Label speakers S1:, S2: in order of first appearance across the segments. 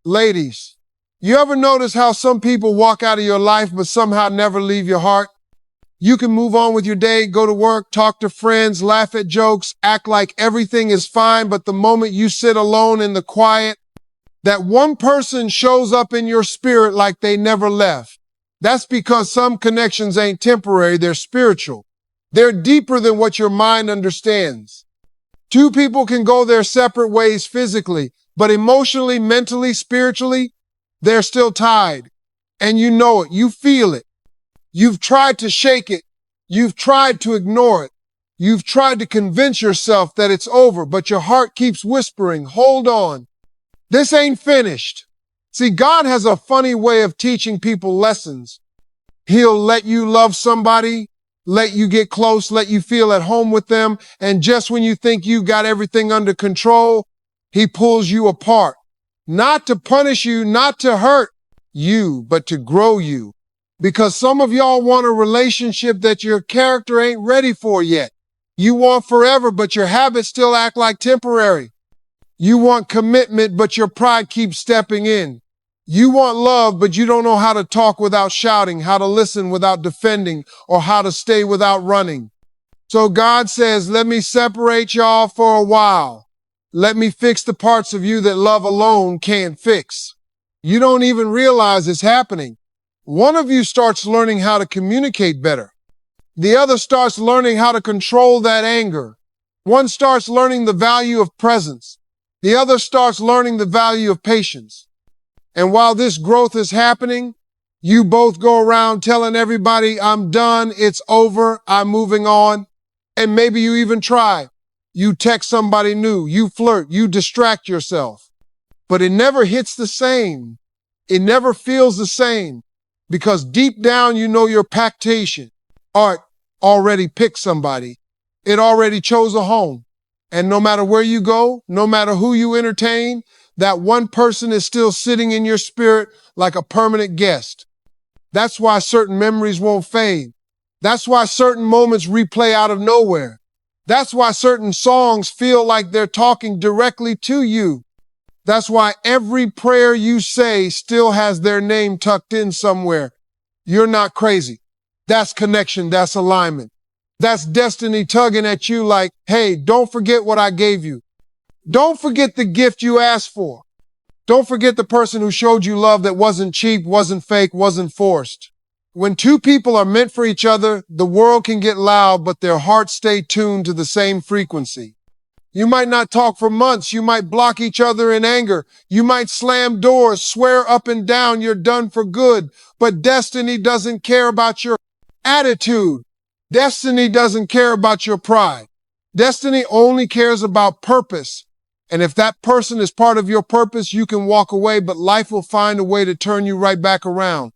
S1: Ladies, you ever notice how some people walk out of your life but somehow never leave your heart? You can move on with your day, go to work, talk to friends, laugh at jokes, act like everything is fine, but the moment you sit alone in the quiet, that one person shows up in your spirit like they never left. That's because some connections ain't temporary, they're spiritual. They're deeper than what your mind understands. Two people can go their separate ways physically, but emotionally, mentally, spiritually, they're still tied. And you know it, you feel it. You've tried to shake it. You've tried to ignore it. You've tried to convince yourself that it's over, but your heart keeps whispering, hold on. This ain't finished. See, God has a funny way of teaching people lessons. He'll let you love somebody, let you get close, let you feel at home with them, and just when you think you got everything under control, he pulls you apart. Not to punish you, not to hurt you, but to grow you. Because some of y'all want a relationship that your character ain't ready for yet. You want forever, but your habits still act like temporary. You want commitment, but your pride keeps stepping in. You want love, but you don't know how to talk without shouting, how to listen without defending, or how to stay without running. So God says, let me separate y'all for a while. Let me fix the parts of you that love alone can't fix. You don't even realize it's happening. One of you starts learning how to communicate better. The other starts learning how to control that anger. One starts learning the value of presence. The other starts learning the value of patience. And while this growth is happening, you both go around telling everybody, I'm done, it's over, I'm moving on. And maybe you even try. You text somebody new, you flirt, you distract yourself. But it never hits the same. It never feels the same. Because deep down, you know your pactation. Art already picked somebody. It already chose a home. And no matter where you go, no matter who you entertain, that one person is still sitting in your spirit like a permanent guest. That's why certain memories won't fade. That's why certain moments replay out of nowhere. That's why certain songs feel like they're talking directly to you. That's why every prayer you say still has their name tucked in somewhere. You're not crazy. That's connection. That's alignment. That's destiny tugging at you like, hey, don't forget what I gave you. Don't forget the gift you asked for. Don't forget the person who showed you love that wasn't cheap, wasn't fake, wasn't forced. When two people are meant for each other, the world can get loud, but their hearts stay tuned to the same frequency. You might not talk for months. You might block each other in anger. You might slam doors, swear up and down you're done for good. But destiny doesn't care about your attitude. Destiny doesn't care about your pride. Destiny only cares about purpose. And if that person is part of your purpose, you can walk away, but life will find a way to turn you right back around.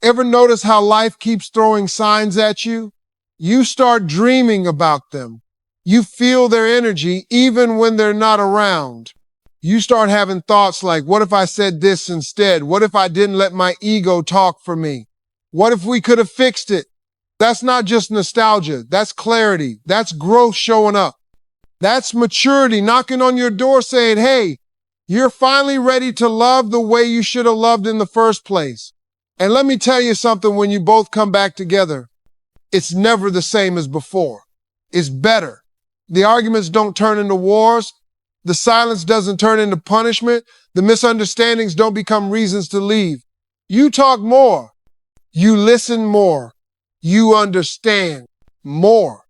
S1: Ever notice how life keeps throwing signs at you? You start dreaming about them. You feel their energy even when they're not around. You start having thoughts like, what if I said this instead? What if I didn't let my ego talk for me? What if we could have fixed it? That's not just nostalgia. That's clarity. That's growth showing up. That's maturity knocking on your door saying, hey, you're finally ready to love the way you should have loved in the first place. And let me tell you something, when you both come back together, it's never the same as before. It's better. The arguments don't turn into wars. The silence doesn't turn into punishment. The misunderstandings don't become reasons to leave. You talk more. You listen more. You understand more.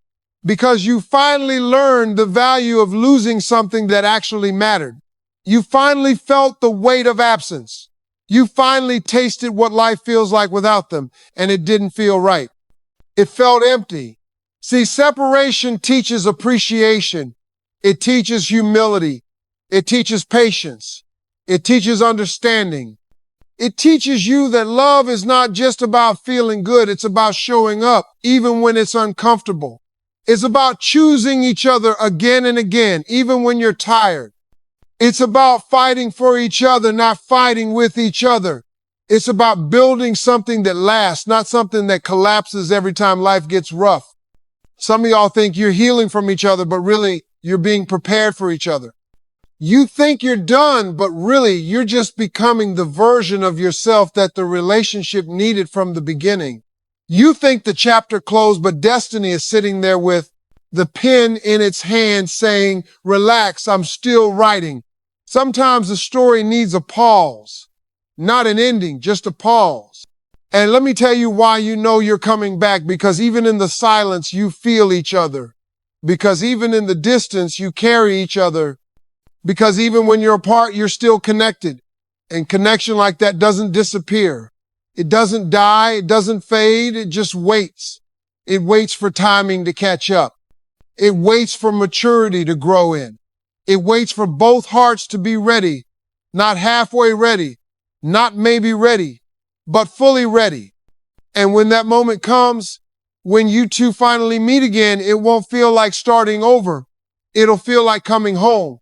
S1: Because you finally learned the value of losing something that actually mattered. You finally felt the weight of absence. You finally tasted what life feels like without them, and it didn't feel right. It felt empty. See, separation teaches appreciation. It teaches humility. It teaches patience. It teaches understanding. It teaches you that love is not just about feeling good. It's about showing up, even when it's uncomfortable. It's about choosing each other again and again, even when you're tired. It's about fighting for each other, not fighting with each other. It's about building something that lasts, not something that collapses every time life gets rough. Some of y'all think you're healing from each other, but really you're being prepared for each other. You think you're done, but really you're just becoming the version of yourself that the relationship needed from the beginning. You think the chapter closed, but destiny is sitting there with the pen in its hand saying, relax, I'm still writing. Sometimes the story needs a pause, not an ending, just a pause. And let me tell you why you know you're coming back, because even in the silence, you feel each other. Because even in the distance, you carry each other. Because even when you're apart, you're still connected. And connection like that doesn't disappear. It doesn't die. It doesn't fade. It just waits. It waits for timing to catch up. It waits for maturity to grow in. It waits for both hearts to be ready, not halfway ready, not maybe ready, but fully ready. And when that moment comes, when you two finally meet again, it won't feel like starting over. It'll feel like coming home.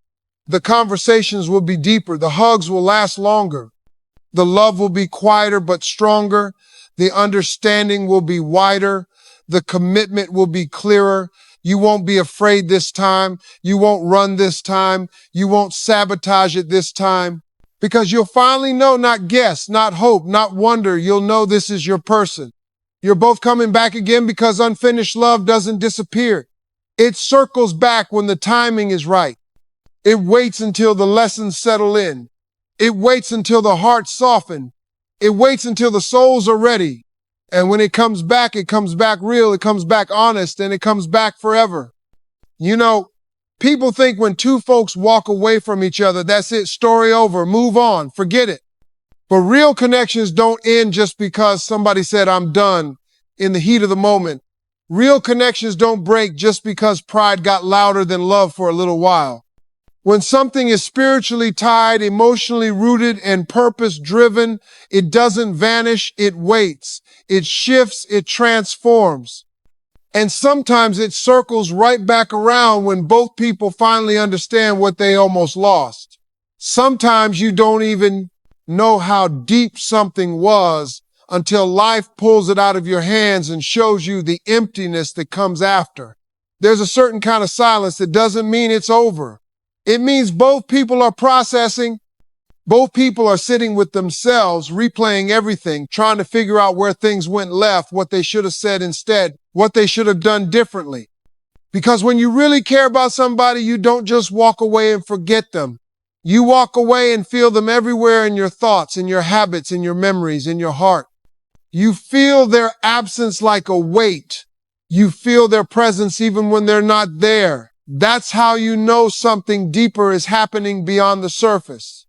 S1: The conversations will be deeper. The hugs will last longer. The love will be quieter but stronger. The understanding will be wider. The commitment will be clearer. You won't be afraid this time. You won't run this time. You won't sabotage it this time. Because you'll finally know, not guess, not hope, not wonder. You'll know this is your person. You're both coming back again because unfinished love doesn't disappear. It circles back when the timing is right. It waits until the lessons settle in. It waits until the hearts soften. It waits until the souls are ready. And when it comes back real, it comes back honest, and it comes back forever. You know, people think when two folks walk away from each other, that's it, story over, move on, forget it. But real connections don't end just because somebody said, I'm done in the heat of the moment. Real connections don't break just because pride got louder than love for a little while. When something is spiritually tied, emotionally rooted, and purpose-driven, it doesn't vanish, it waits. It shifts, it transforms. And sometimes it circles right back around when both people finally understand what they almost lost. Sometimes you don't even know how deep something was until life pulls it out of your hands and shows you the emptiness that comes after. There's a certain kind of silence that doesn't mean it's over. It means both people are processing. Both people are sitting with themselves, replaying everything, trying to figure out where things went left, what they should have said instead, what they should have done differently. Because when you really care about somebody, you don't just walk away and forget them. You walk away and feel them everywhere in your thoughts, in your habits, in your memories, in your heart. You feel their absence like a weight. You feel their presence even when they're not there. That's how you know something deeper is happening beyond the surface.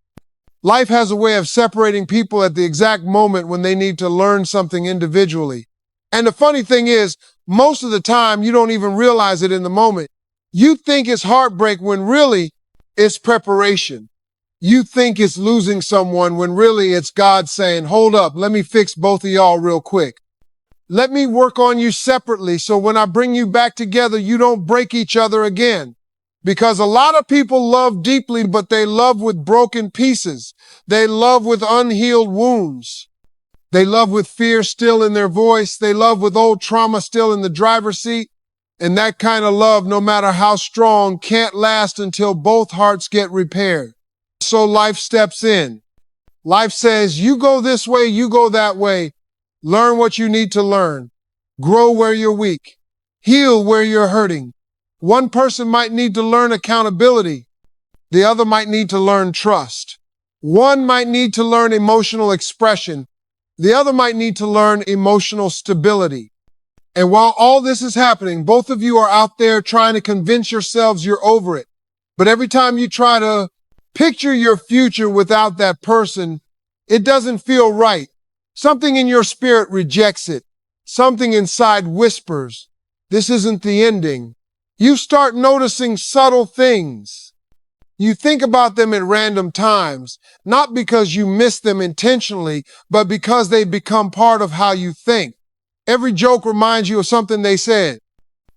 S1: Life has a way of separating people at the exact moment when they need to learn something individually. And the funny thing is, most of the time, you don't even realize it in the moment. You think it's heartbreak when really it's preparation. You think it's losing someone when really it's God saying, hold up, let me fix both of y'all real quick. Let me work on you separately so when I bring you back together, you don't break each other again. Because a lot of people love deeply, but they love with broken pieces. They love with unhealed wounds. They love with fear still in their voice. They love with old trauma still in the driver's seat. And that kind of love, no matter how strong, can't last until both hearts get repaired. So life steps in. Life says, you go this way, you go that way. Learn what you need to learn. Grow where you're weak. Heal where you're hurting. One person might need to learn accountability. The other might need to learn trust. One might need to learn emotional expression. The other might need to learn emotional stability. And while all this is happening, both of you are out there trying to convince yourselves you're over it. But every time you try to picture your future without that person, it doesn't feel right. Something in your spirit rejects it. Something inside whispers, this isn't the ending. You start noticing subtle things. You think about them at random times, not because you miss them intentionally, but because they become part of how you think. Every joke reminds you of something they said.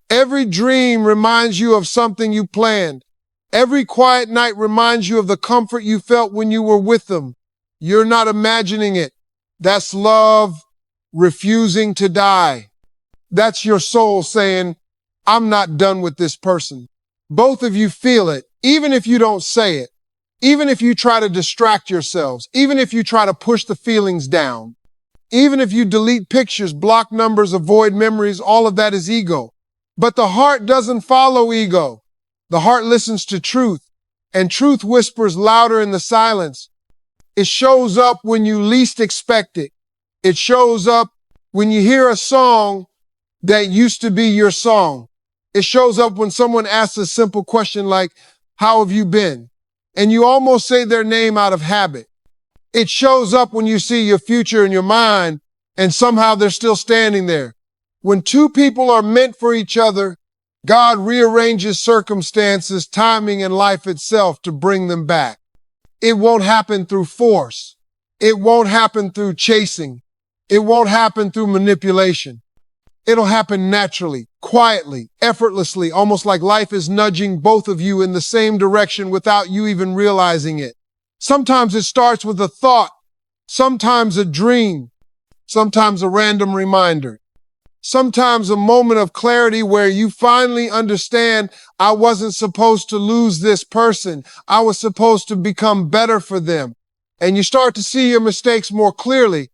S1: Every dream reminds you of something you planned. Every quiet night reminds you of the comfort you felt when you were with them. You're not imagining it. That's love refusing to die. That's your soul saying, I'm not done with this person. Both of you feel it, even if you don't say it. Even if you try to distract yourselves, even if you try to push the feelings down, even if you delete pictures, block numbers, avoid memories, all of that is ego. But the heart doesn't follow ego. The heart listens to truth, and truth whispers louder in the silence. It shows up when you least expect it. It shows up when you hear a song that used to be your song. It shows up when someone asks a simple question like, "How have you been?" And you almost say their name out of habit. It shows up when you see your future in your mind and somehow they're still standing there. When two people are meant for each other, God rearranges circumstances, timing, and life itself to bring them back. It won't happen through force. It won't happen through chasing. It won't happen through manipulation. It'll happen naturally, quietly, effortlessly, almost like life is nudging both of you in the same direction without you even realizing it. Sometimes it starts with a thought, sometimes a dream, sometimes a random reminder, sometimes a moment of clarity where you finally understand, I wasn't supposed to lose this person. I was supposed to become better for them. And you start to see your mistakes more clearly.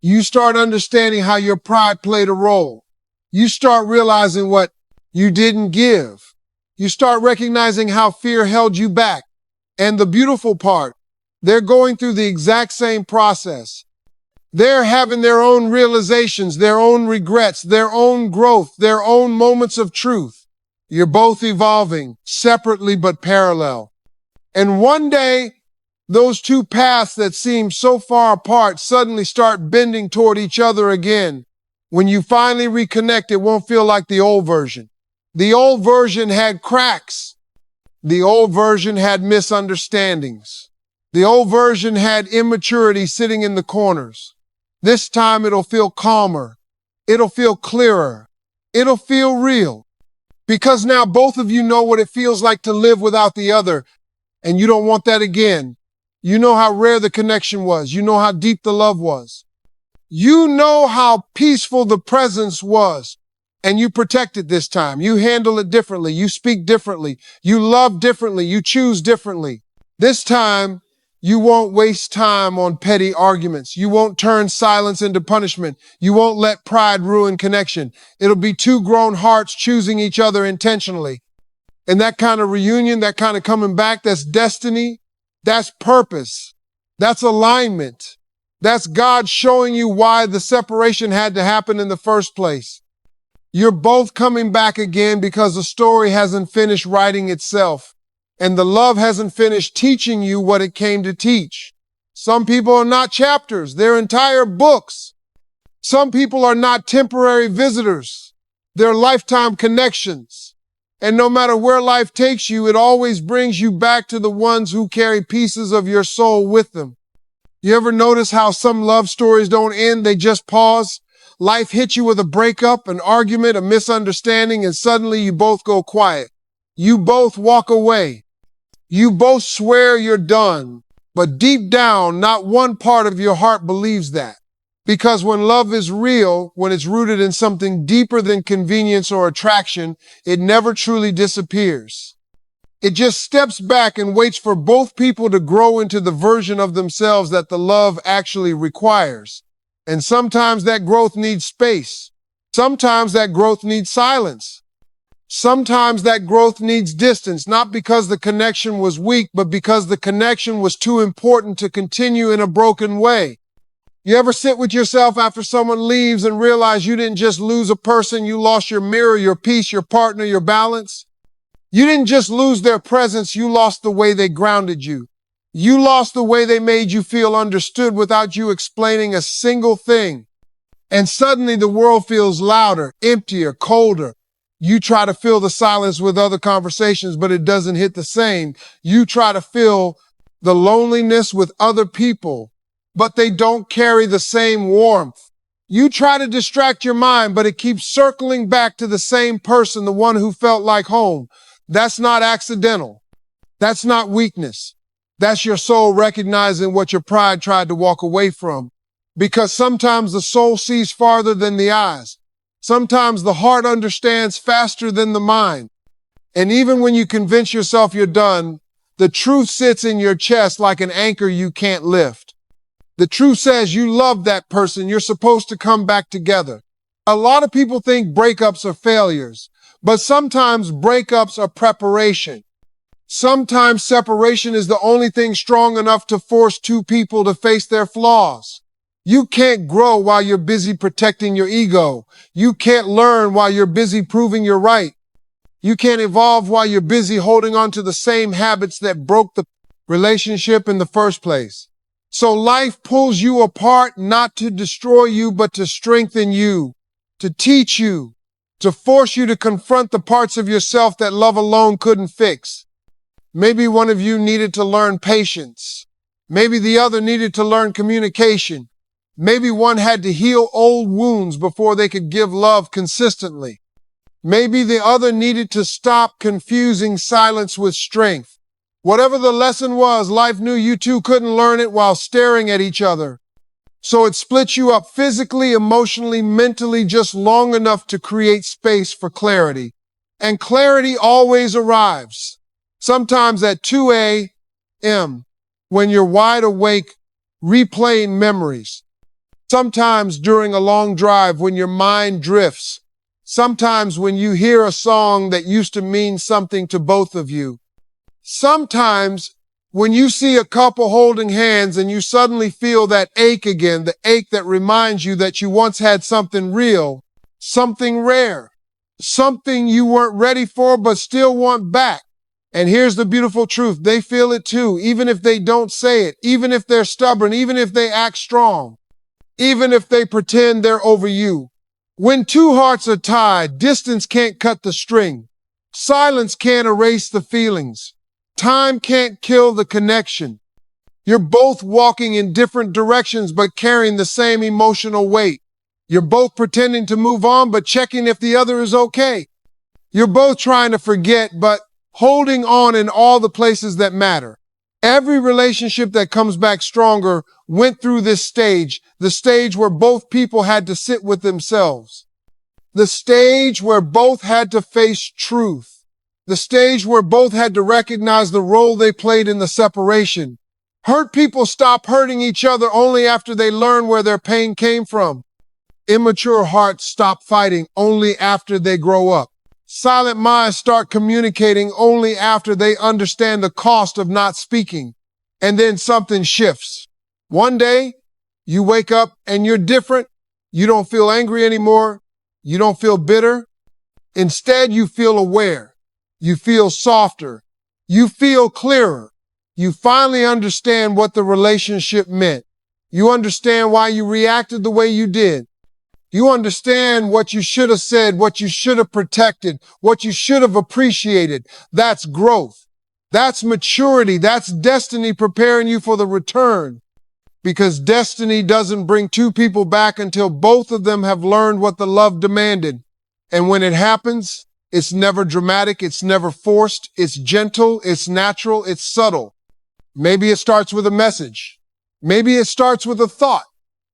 S1: You start understanding how your pride played a role. You start realizing what you didn't give. You start recognizing how fear held you back. And the beautiful part, they're going through the exact same process. They're having their own realizations, their own regrets, their own growth, their own moments of truth. You're both evolving, separately but parallel. And one day, those two paths that seem so far apart suddenly start bending toward each other again. When you finally reconnect, it won't feel like the old version. The old version had cracks. The old version had misunderstandings. The old version had immaturity sitting in the corners. This time it'll feel calmer. It'll feel clearer. It'll feel real. Because now both of you know what it feels like to live without the other, and you don't want that again. You know how rare the connection was. You know how deep the love was. You know how peaceful the presence was, and you protect it this time. You handle it differently. You speak differently. You love differently. You choose differently. This time, you won't waste time on petty arguments. You won't turn silence into punishment. You won't let pride ruin connection. It'll be two grown hearts choosing each other intentionally. And that kind of reunion, that kind of coming back, that's destiny. That's purpose. That's alignment. That's God showing you why the separation had to happen in the first place. You're both coming back again because the story hasn't finished writing itself. And the love hasn't finished teaching you what it came to teach. Some people are not chapters, they're entire books. Some people are not temporary visitors, they're lifetime connections. And no matter where life takes you, it always brings you back to the ones who carry pieces of your soul with them. You ever notice how some love stories don't end, they just pause? Life hits you with a breakup, an argument, a misunderstanding, and suddenly you both go quiet. You both walk away. You both swear you're done. But deep down, not one part of your heart believes that. Because when love is real, when it's rooted in something deeper than convenience or attraction, it never truly disappears. It just steps back and waits for both people to grow into the version of themselves that the love actually requires. And sometimes that growth needs space. Sometimes that growth needs silence. Sometimes that growth needs distance, not because the connection was weak, but because the connection was too important to continue in a broken way. You ever sit with yourself after someone leaves and realize you didn't just lose a person, you lost your mirror, your peace, your partner, your balance? You didn't just lose their presence, you lost the way they grounded you. You lost the way they made you feel understood without you explaining a single thing. And suddenly the world feels louder, emptier, colder. You try to fill the silence with other conversations, but it doesn't hit the same. You try to fill the loneliness with other people, but they don't carry the same warmth. You try to distract your mind, but it keeps circling back to the same person, the one who felt like home. That's not accidental. That's not weakness. That's your soul recognizing what your pride tried to walk away from. Because sometimes the soul sees farther than the eyes. Sometimes the heart understands faster than the mind. And even when you convince yourself you're done, The truth sits in your chest like an anchor you can't lift. The truth says you love that person. You're supposed to come back together. A lot of people think breakups are failures, but sometimes breakups are preparation. Sometimes separation is the only thing strong enough to force two people to face their flaws. You can't grow while you're busy protecting your ego. You can't learn while you're busy proving you're right. You can't evolve while you're busy holding on to the same habits that broke the relationship in the first place. So life pulls you apart not to destroy you, but to strengthen you, to teach you, to force you to confront the parts of yourself that love alone couldn't fix. Maybe one of you needed to learn patience. Maybe the other needed to learn communication. Maybe one had to heal old wounds before they could give love consistently. Maybe the other needed to stop confusing silence with strength. Whatever the lesson was, life knew you two couldn't learn it while staring at each other. So it split you up physically, emotionally, mentally, just long enough to create space for clarity. And clarity always arrives. Sometimes at 2 a.m., when you're wide awake, replaying memories. Sometimes during a long drive when your mind drifts. Sometimes when you hear a song that used to mean something to both of you. Sometimes when you see a couple holding hands and you suddenly feel that ache again, the ache that reminds you that you once had something real, something rare, something you weren't ready for but still want back. And here's the beautiful truth. They feel it too, even if they don't say it, even if they're stubborn, even if they act strong, even if they pretend they're over you. When two hearts are tied, distance can't cut the string. Silence can't erase the feelings. Time can't kill the connection. You're both walking in different directions but carrying the same emotional weight. You're both pretending to move on but checking if the other is okay. You're both trying to forget but holding on in all the places that matter. Every relationship that comes back stronger went through this stage, the stage where both people had to sit with themselves. The stage where both had to face truth. The stage where both had to recognize the role they played in the separation. Hurt people stop hurting each other only after they learn where their pain came from. Immature hearts stop fighting only after they grow up. Silent minds start communicating only after they understand the cost of not speaking. And then something shifts. One day, you wake up and you're different. You don't feel angry anymore. You don't feel bitter. Instead, you feel aware. You feel softer. You feel clearer. You finally understand what the relationship meant. You understand why you reacted the way you did. You understand what you should have said, what you should have protected, what you should have appreciated. That's growth. That's maturity. That's destiny preparing you for the return. Because destiny doesn't bring two people back until both of them have learned what the love demanded. And when it happens, it's never dramatic, it's never forced, it's gentle, it's natural, it's subtle. Maybe it starts with a message. Maybe it starts with a thought.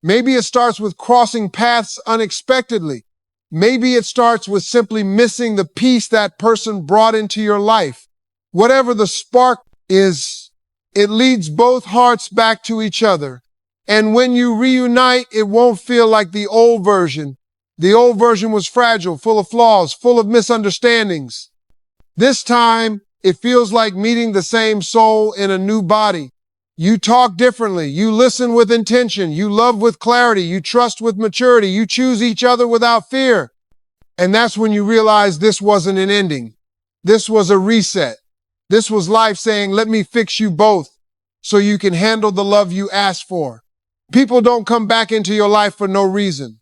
S1: Maybe it starts with crossing paths unexpectedly. Maybe it starts with simply missing the piece that person brought into your life. Whatever the spark is, it leads both hearts back to each other. And when you reunite, it won't feel like the old version. The old version was fragile, full of flaws, full of misunderstandings. This time, it feels like meeting the same soul in a new body. You talk differently. You listen with intention. You love with clarity. You trust with maturity. You choose each other without fear. And that's when you realize this wasn't an ending. This was a reset. This was life saying, let me fix you both so you can handle the love you asked for. People don't come back into your life for no reason.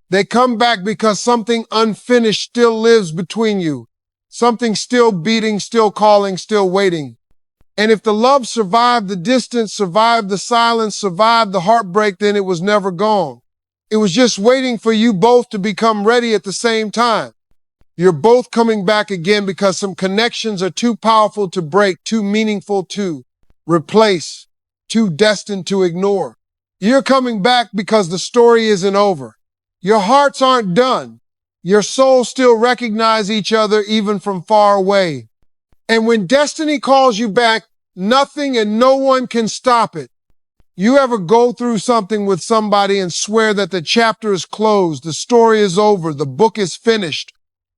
S1: They come back because something unfinished still lives between you. Something still beating, still calling, still waiting. And if the love survived the distance, survived the silence, survived the heartbreak, then it was never gone. It was just waiting for you both to become ready at the same time. You're both coming back again because some connections are too powerful to break, too meaningful to replace, too destined to ignore. You're coming back because the story isn't over. Your hearts aren't done. Your souls still recognize each other even from far away. And when destiny calls you back, Nothing and no one can stop it. You ever go through something with somebody and swear that the chapter is closed, the story is over, the book is finished,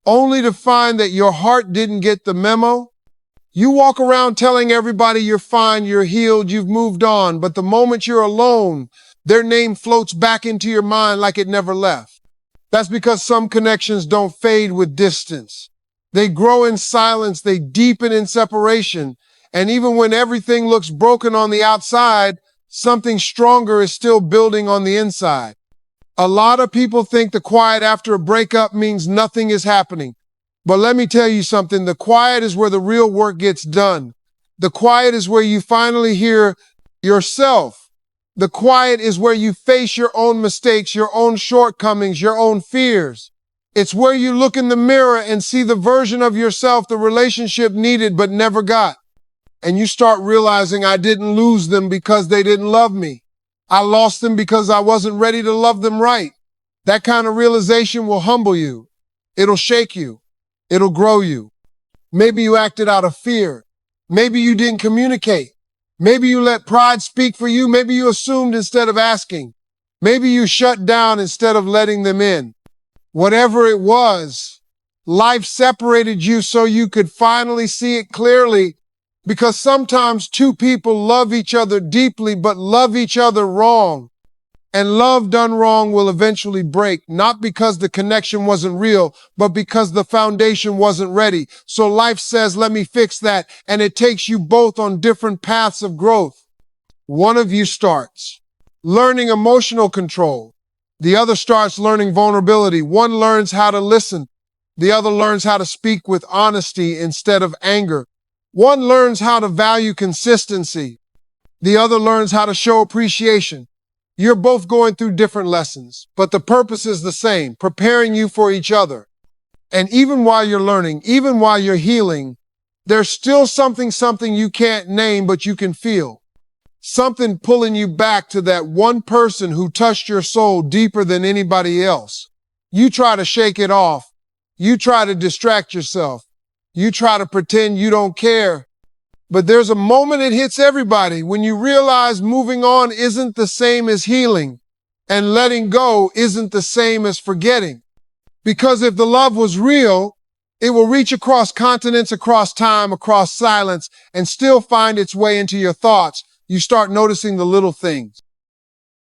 S1: only to find that your heart didn't get the memo? You walk around telling everybody you're fine, you're healed, you've moved on, but the moment you're alone, their name floats back into your mind like it never left. That's because some connections don't fade with distance. They grow in silence, they deepen in separation, and even when everything looks broken on the outside, something stronger is still building on the inside. A lot of people think the quiet after a breakup means nothing is happening. But let me tell you something, the quiet is where the real work gets done. The quiet is where you finally hear yourself. The quiet is where you face your own mistakes, your own shortcomings, your own fears. It's where you look in the mirror and see the version of yourself the relationship needed but never got. And you start realizing I didn't lose them because they didn't love me. I lost them because I wasn't ready to love them right. That kind of realization will humble you. It'll shake you. It'll grow you. Maybe you acted out of fear. Maybe you didn't communicate. Maybe you let pride speak for you. Maybe you assumed instead of asking. Maybe you shut down instead of letting them in. Whatever it was, life separated you so you could finally see it clearly, because sometimes two people love each other deeply but love each other wrong. And love done wrong will eventually break, not because the connection wasn't real, but because the foundation wasn't ready. So life says, let me fix that, and it takes you both on different paths of growth. One of you starts learning emotional control. The other starts learning vulnerability. One learns how to listen. The other learns how to speak with honesty instead of anger. One learns how to value consistency. The other learns how to show appreciation. You're both going through different lessons, but the purpose is the same, preparing you for each other. And even while you're learning, even while you're healing, there's still something you can't name, but you can feel. Something pulling you back to that one person who touched your soul deeper than anybody else. You try to shake it off. You try to distract yourself. You try to pretend you don't care. But there's a moment it hits everybody when you realize moving on isn't the same as healing, and letting go isn't the same as forgetting. Because if the love was real, it will reach across continents, across time, across silence, and still find its way into your thoughts. You start noticing the little things.